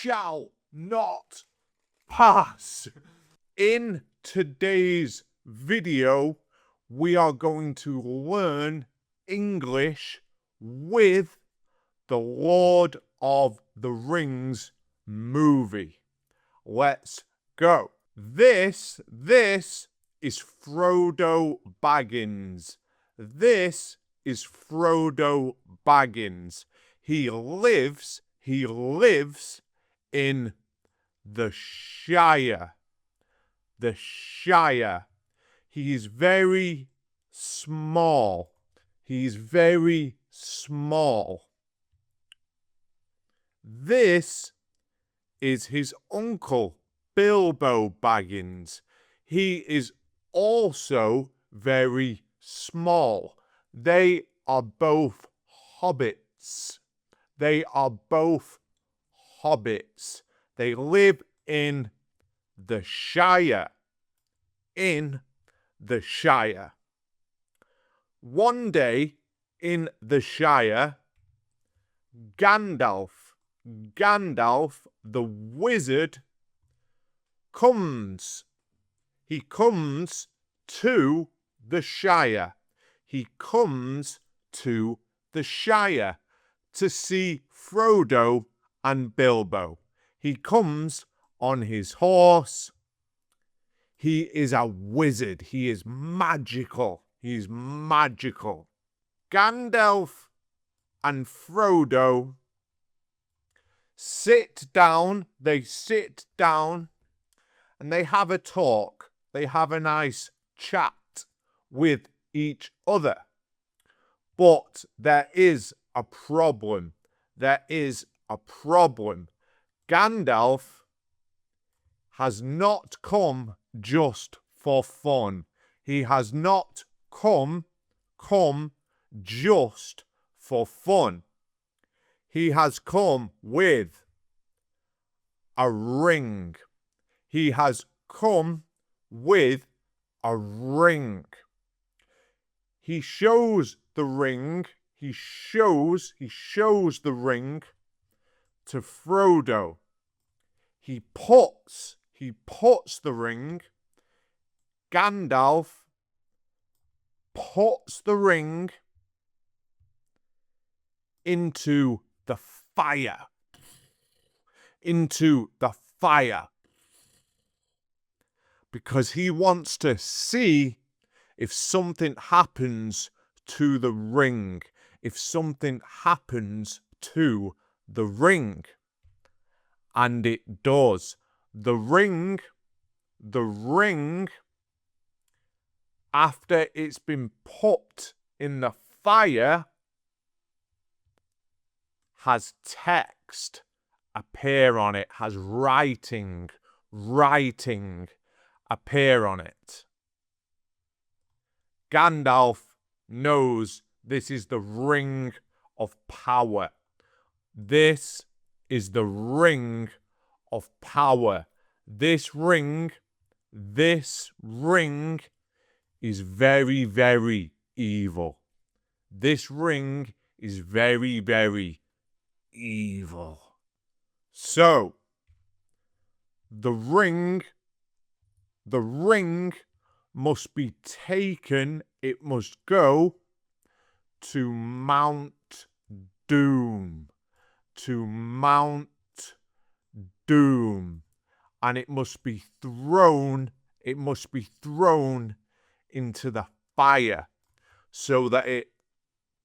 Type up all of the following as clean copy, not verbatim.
shall not pass. In today's video, we are going to learn English with the Lord of the Rings movie. Let's go. This is Frodo Baggins. This is Frodo Baggins. He lives in the Shire. The Shire. He is very small. He's very small. This is his uncle, Bilbo Baggins. He is also very small. They are both hobbits. They are both hobbits. They live in the Shire. In the Shire. One day in the Shire, Gandalf the wizard comes. He comes to the Shire. He comes to the Shire to see Frodo and Bilbo. He comes on his horse. He is a wizard. He is magical. He is magical. Gandalf and Frodo sit down. They sit down and they have a talk. They have a nice chat with each other. But there is a problem. There is a problem. Gandalf has not come just for fun. He has not come just for fun. He has come with a ring. He has come with a ring. He shows the ring. He shows the ring to Frodo. He puts the ring. Gandalf puts the ring into the fire. Into the fire. Because he wants to see if something happens to the ring. If something happens to the ring. And it does. The ring, after it's been put in the fire, has text appear on it, has writing appear on it. Gandalf knows this is the ring of power. This is the ring of power. This ring is very, very evil. This ring is very, very evil. So, the ring must be taken. It must go to Mount Doom. To Mount Doom. And it must be thrown into the fire so that it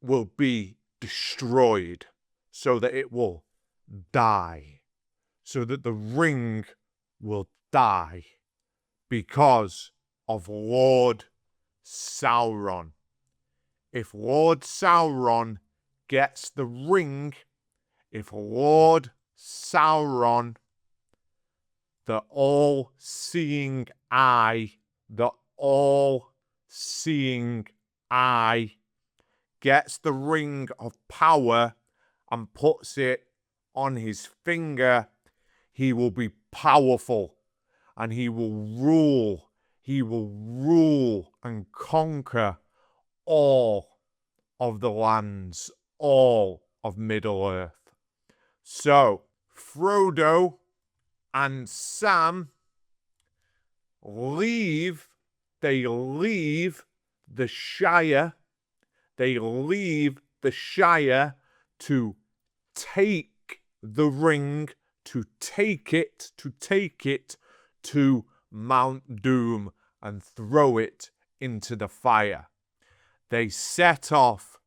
will be destroyed, so that it will die, so that the ring will die because of Lord Sauron. If Lord Sauron gets the ring, if Lord Sauron, the all-seeing eye, gets the ring of power and puts it on his finger, he will be powerful and he will rule and conquer all of the lands, all of Middle-earth. So, Frodo and Sam leave the Shire. They leave the Shire to take the ring, to take it to Mount Doom and throw it into the fire. They set off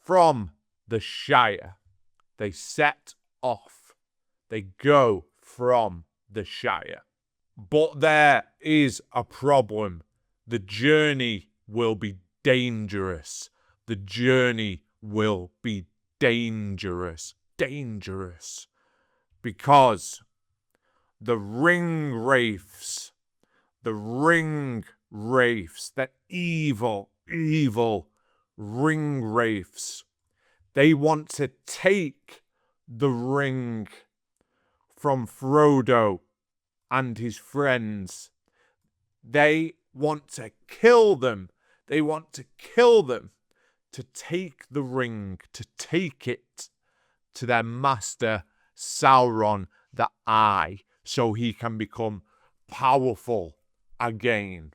from the Shire. They set off. They go from the Shire. But there is a problem. The journey will be dangerous. The journey will be dangerous. Dangerous. Because the ring wraiths, the evil ring wraiths, they want to take the ring from Frodo and his friends. They want to kill them. They want to kill them to take the ring, to take it to their master Sauron the Eye, so he can become powerful again.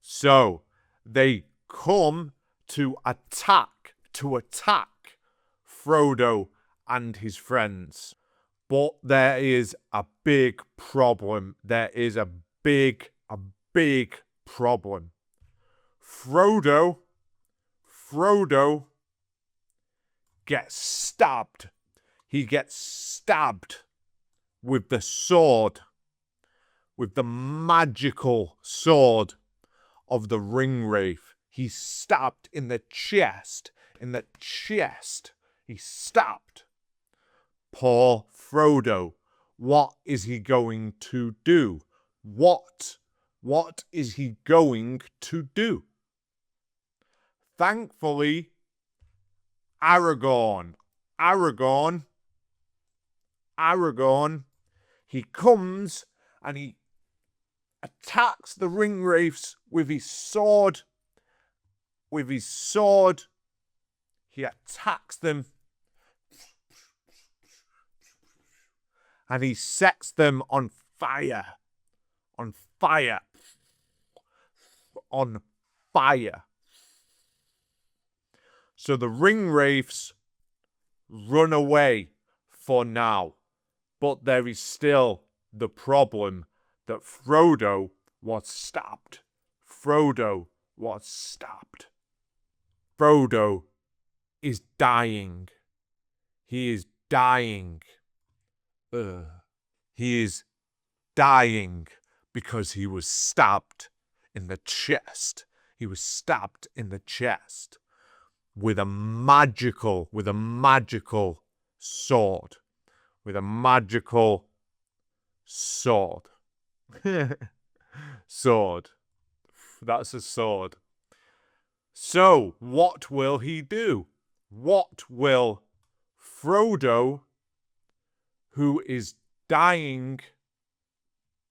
So they come to attack Frodo and his friends. But there is a big problem. There is a big problem. Frodo gets stabbed. He gets stabbed with the sword, with the magical sword of the Ringwraith. He's stabbed in the chest. He's stabbed. Poor Frodo. What is he going to do? What is he going to do? Thankfully, Aragorn, he comes and he attacks the Ringwraiths with his sword. He attacks them and he sets them on fire. So the Ringwraiths run away for now. But there is still the problem that Frodo was stabbed. Frodo is dying. He is dying. He is dying because he was stabbed in the chest. He was stabbed in the chest with a magical sword. With a magical sword. Sword. That's a sword. So, what will he do? What will Frodo, who is dying,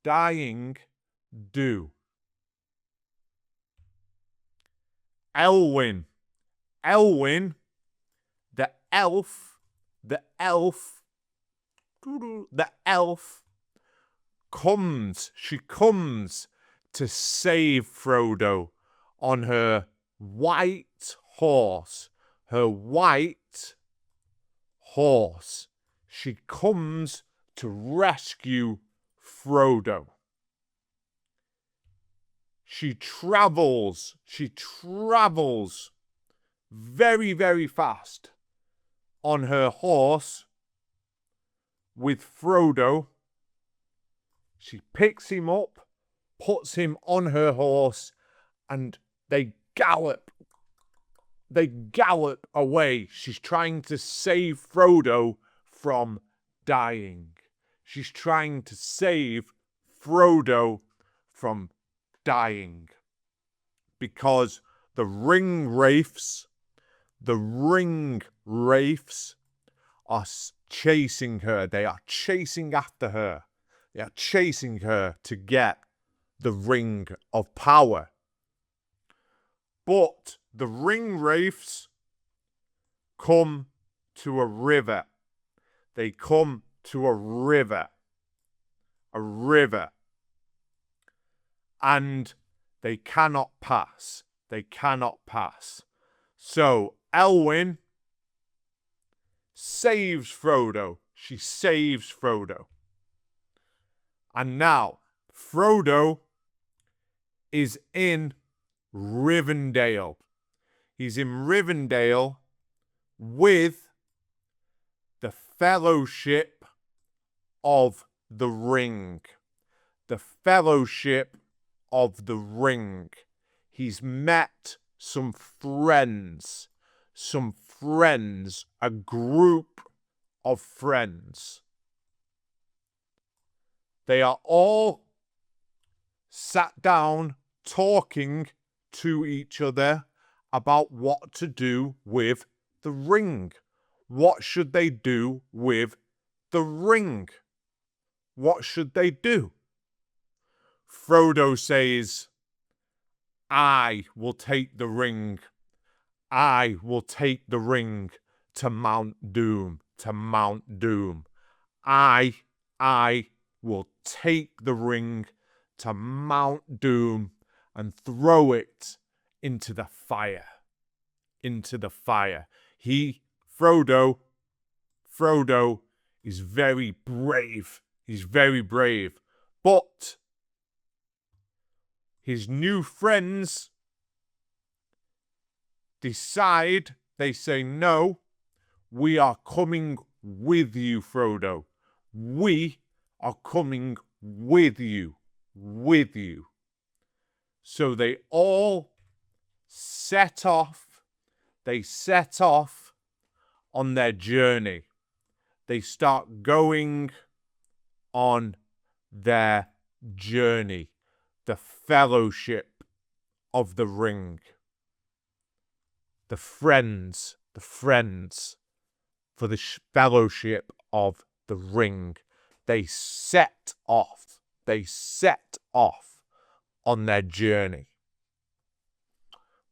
do? Elwyn, the elf comes. She comes to save Frodo on her white horse. Her white horse. She comes to rescue Frodo. She travels very, very fast on her horse with Frodo. She picks him up, puts him on her horse, and they gallop away. She's trying to save Frodo from dying. She's trying to save Frodo from dying. Because the Ringwraiths are chasing her. They are chasing after her. They are chasing her to get the Ring of Power. But the Ringwraiths come to a river. They come to a river. And they cannot pass. So Elwyn saves Frodo. She saves Frodo. And now Frodo is in Rivendell. He's in Rivendell with the Fellowship of the Ring. The Fellowship of the Ring. He's met some friends, a group of friends. They are all sat down talking to each other about what to do with the ring. What should they do with the ring? What should they do? Frodo says, I will take the ring. I will take the ring to Mount Doom. I will take the ring to Mount Doom and throw it into the fire. Frodo is very brave. He's very brave. But his new friends decide, they say, no, we are coming with you, Frodo. We are coming with you. So they all set off. They set off on their journey. They start going on their journey. The Fellowship of the Ring. The friends for the Fellowship of the Ring. They set off on their journey.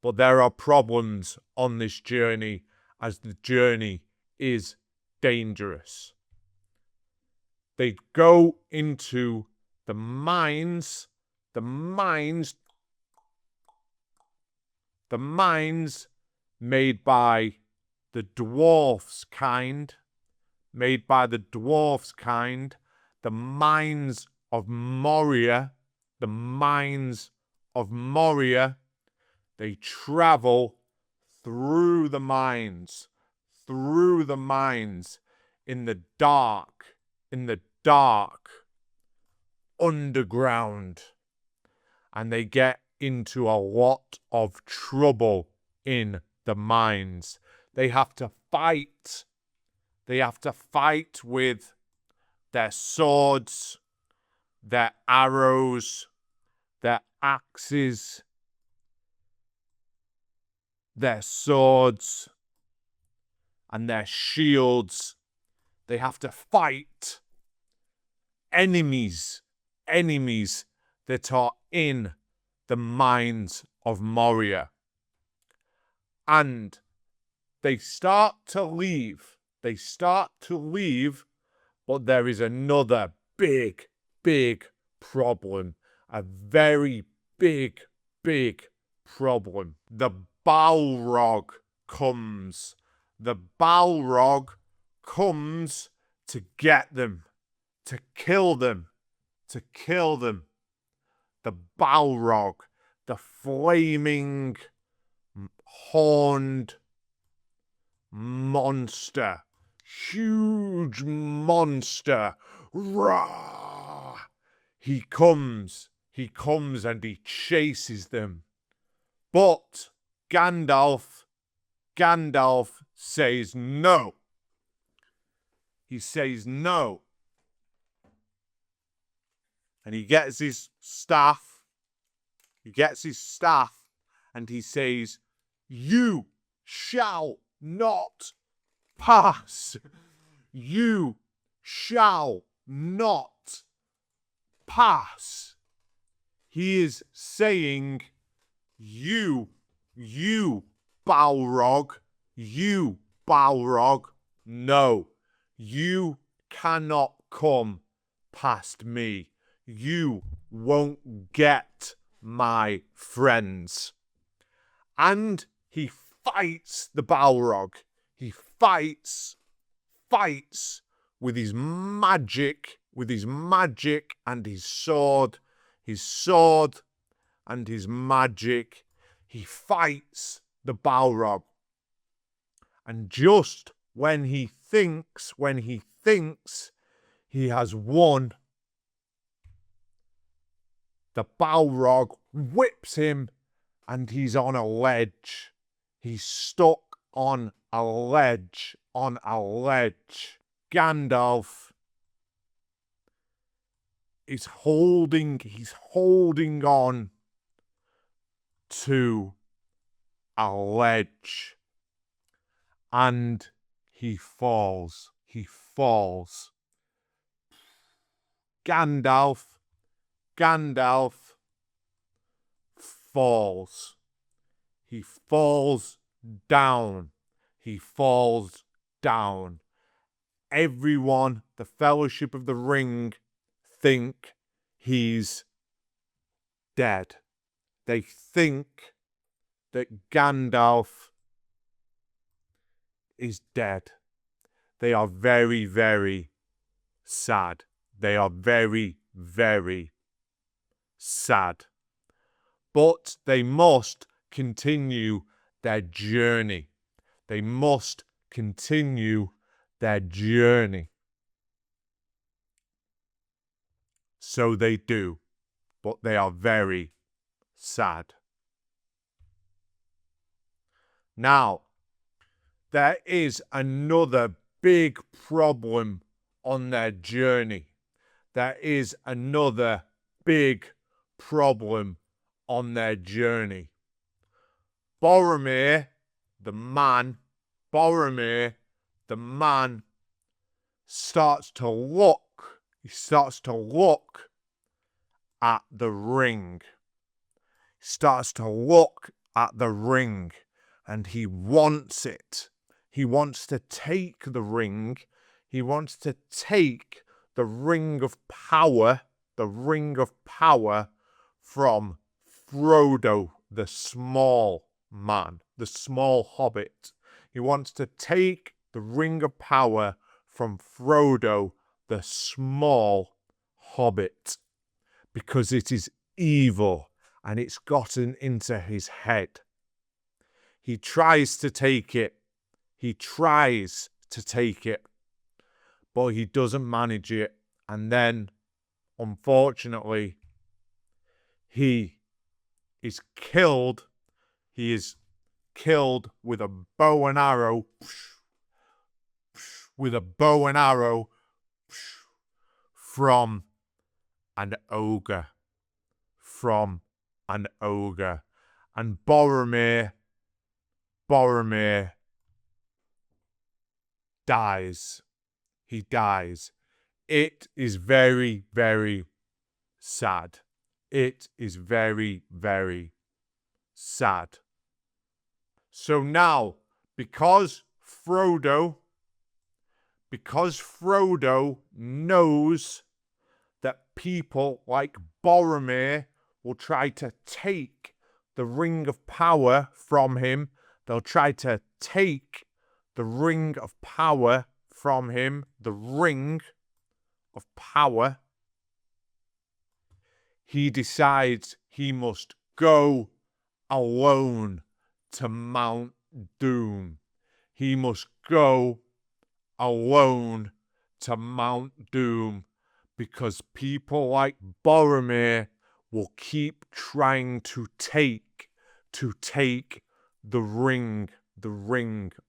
But there are problems on this journey, as the journey is dangerous. They go into the mines made by the dwarfs kind, the mines of Moria. They travel through the mines in the dark underground, and they get into a lot of trouble in the mines. They have to fight with their swords, their arrows, their axes, their swords, and their shields. They have to fight enemies that are in the mines of Moria. And they start to leave, but there is another big problem, a very big problem. The Balrog comes. The Balrog comes to get them, to kill them. The Balrog, the flaming horned monster, huge monster. Rah! He comes and he chases them. But Gandalf says no. He says no. And he gets his staff. And he says, you shall not pass. You shall not pass. He is saying, you Balrog, no, You cannot come past me. You won't get my friends. And he fights the Balrog. He fights with his magic and his sword and his magic. He fights the Balrog. And just when he thinks he has won, the Balrog whips him and he's on a ledge. He's stuck on a ledge, Gandalf is holding on to a ledge, and he falls. Gandalf falls. He falls down. Everyone, the Fellowship of the Ring, think he's dead. They think that Gandalf is dead. They are very, very sad. They are very, very sad. But they must continue their journey. They must continue their journey. So they do, but they are very sad. Now, there is another big problem on their journey. There is another big problem on their journey. Boromir, the man, starts to look. He starts to look at the ring. He starts to look at the ring, and he wants it. He wants to take the ring. He wants to take the ring of power, from Frodo, the small man, the small hobbit. He wants to take the ring of power from Frodo, the small hobbit, because it is evil and it's gotten into his head. He tries to take it. But he doesn't manage it. And then, unfortunately, he is killed. He is killed with a bow and arrow. From an ogre. And Boromir dies. He dies. It is very, very sad. It is very, very sad. So now, because Frodo knows that people like Boromir will try to take the ring of power from him. They'll try to take the ring of power from him. The ring of power. He decides he must go alone to Mount Doom. He must go alone to Mount Doom because people like Boromir will keep trying to take the ring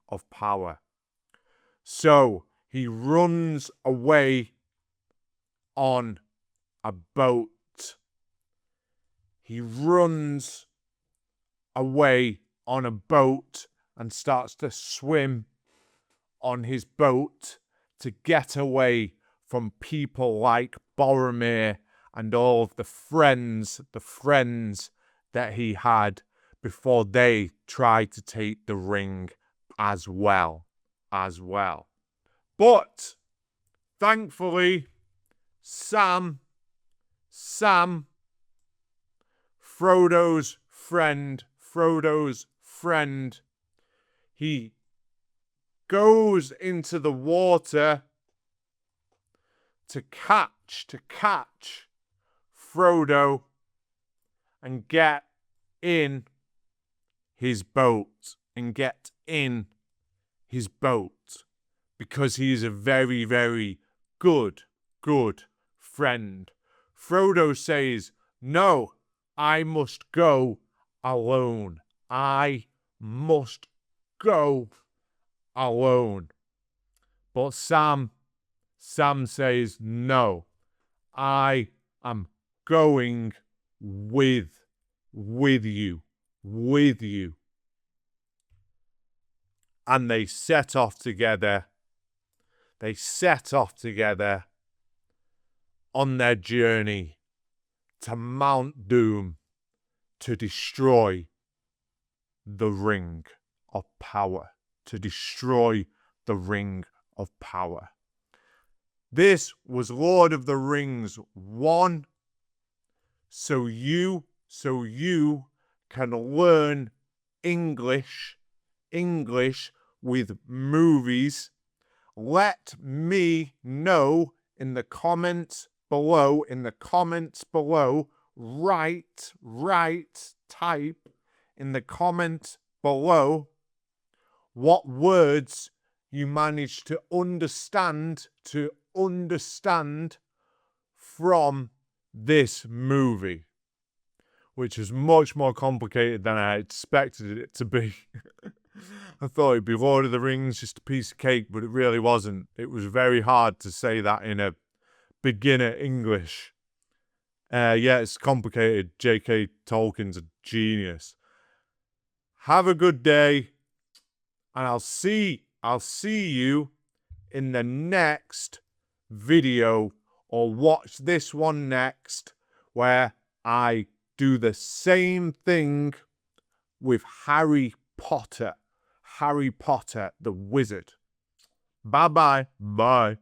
of power. So he runs away on a boat. He runs away on a boat and starts to swim on his boat to get away from people like Boromir and all of the friends that he had before they tried to take the ring as well. But thankfully, Sam, Frodo's friend, he goes into the water to catch Frodo and get in his boat, because he is a very, very good friend. Frodo says, "No, I must go alone. I must go alone." But Sam says, "No, I am going with you. And they set off together. On their journey to Mount Doom to destroy the Ring of Power. This was Lord of the Rings 1. So you can learn English with movies. Let me know in the comments below. Type in the comments below what words you managed to understand from this movie, which is much more complicated than I expected it to be. I thought it'd be Lord of the Rings, just a piece of cake, but it really wasn't. It was very hard to say that in a beginner English. Yeah, it's complicated. J.K. Tolkien's a genius. Have a good day, and I'll see you in the next video, or watch this one next, where I do the same thing with Harry Potter the Wizard. Bye.